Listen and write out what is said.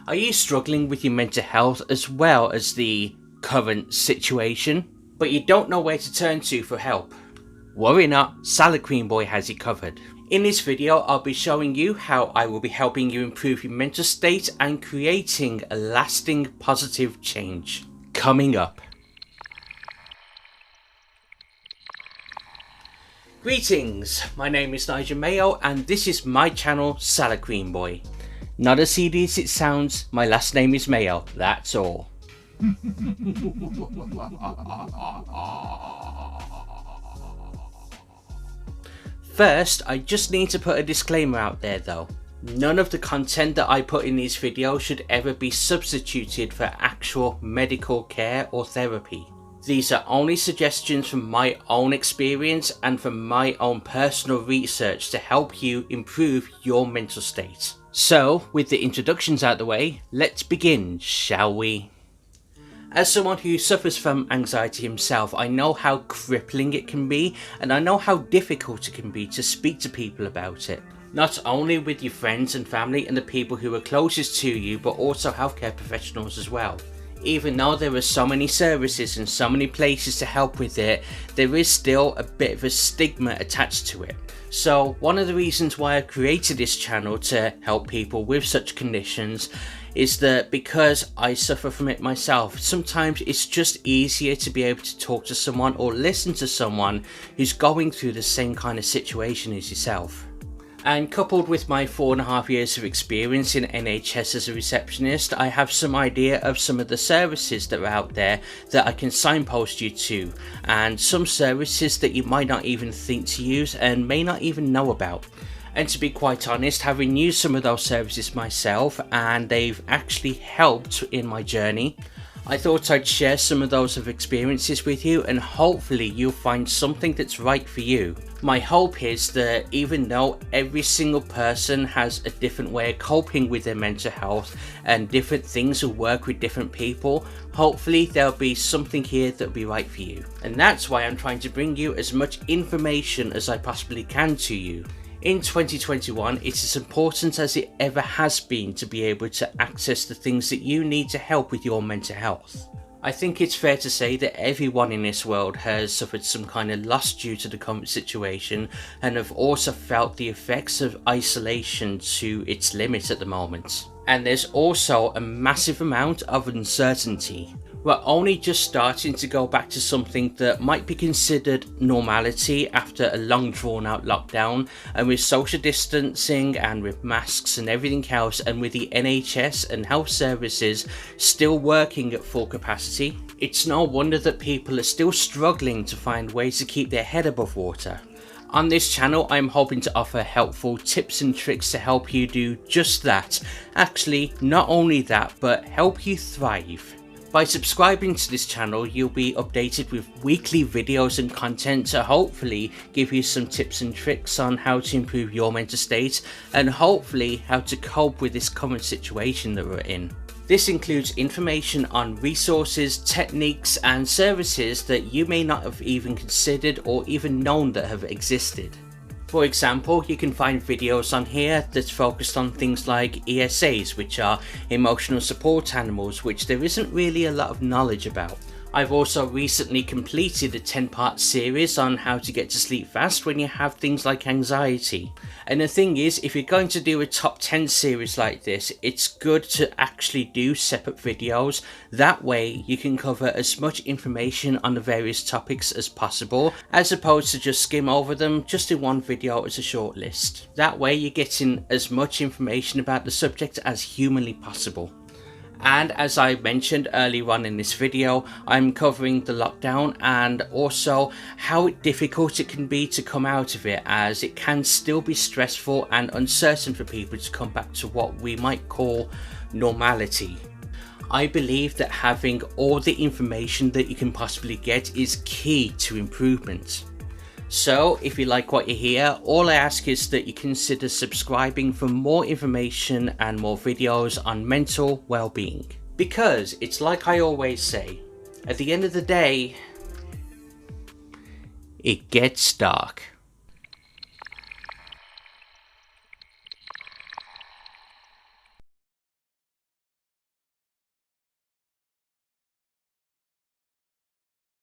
Are you struggling with your mental health as well as the current situation, but you don't know where to turn to for help? Worry not, Salad Cream Boy has you covered. In this video, I'll be showing you how I will be helping you improve your mental state and creating a lasting positive change. Coming up. Greetings, my name is Nigel Mayo and this is my channel Salad Cream Boy. Not as seedy as it sounds, my last name is Mayo, that's all. First, I just need to put a disclaimer out there though. None of the content that I put in these videos should ever be substituted for actual medical care or therapy. These are only suggestions from my own experience and from my own personal research to help you improve your mental state. So, with the introductions out the way, let's begin, shall we? As someone who suffers from anxiety himself, I know how crippling it can be, and I know how difficult it can be to speak to people about it. Not only with your friends and family and the people who are closest to you, but also healthcare professionals as well. Even though there are so many services and so many places to help with it, there is still a bit of a stigma attached to it. So one of the reasons why I created this channel to help people with such conditions is that because I suffer from it myself, sometimes it's just easier to be able to talk to someone or listen to someone who's going through the same kind of situation as yourself. And coupled with my 4.5 years of experience in NHS as a receptionist, I have some idea of some of the services that are out there that I can signpost you to, and some services that you might not even think to use and may not even know about. And to be quite honest, having used some of those services myself and they've actually helped in my journey, I thought I'd share some of those experiences with you and hopefully you'll find something that's right for you. My hope is that even though every single person has a different way of coping with their mental health and different things will work with different people, hopefully there'll be something here that'll be right for you. And that's why I'm trying to bring you as much information as I possibly can to you. In 2021, it's as important as it ever has been to be able to access the things that you need to help with your mental health. I think it's fair to say that everyone in this world has suffered some kind of loss due to the current situation and have also felt the effects of isolation to its limit at the moment. And there's also a massive amount of uncertainty. We're only just starting to go back to something that might be considered normality after a long drawn out lockdown, and with social distancing and with masks and everything else, and with the NHS and health services still working at full capacity, it's no wonder that people are still struggling to find ways to keep their head above water. On this channel, I'm hoping to offer helpful tips and tricks to help you do just that. Actually, not only that, but help you thrive. By subscribing to this channel, you'll be updated with weekly videos and content to hopefully give you some tips and tricks on how to improve your mental state and hopefully how to cope with this current situation that we're in. This includes information on resources, techniques and services that you may not have even considered or even known that have existed. For example, you can find videos on here that's focused on things like ESAs, which are emotional support animals, which there isn't really a lot of knowledge about. I've also recently completed a 10-part series on how to get to sleep fast when you have things like anxiety. And the thing is, if you're going to do a top 10 series like this, it's good to actually do separate videos. That way you can cover as much information on the various topics as possible, as opposed to just skim over them just in one video as a short list. That way you're getting as much information about the subject as humanly possible. And as I mentioned earlier on in this video, I'm covering the lockdown and also how difficult it can be to come out of it, as it can still be stressful and uncertain for people to come back to what we might call normality. I believe that having all the information that you can possibly get is key to improvement. So if you like what you hear, all I ask is that you consider subscribing for more information and more videos on mental well-being. Because it's like I always say, at the end of the day, it gets dark.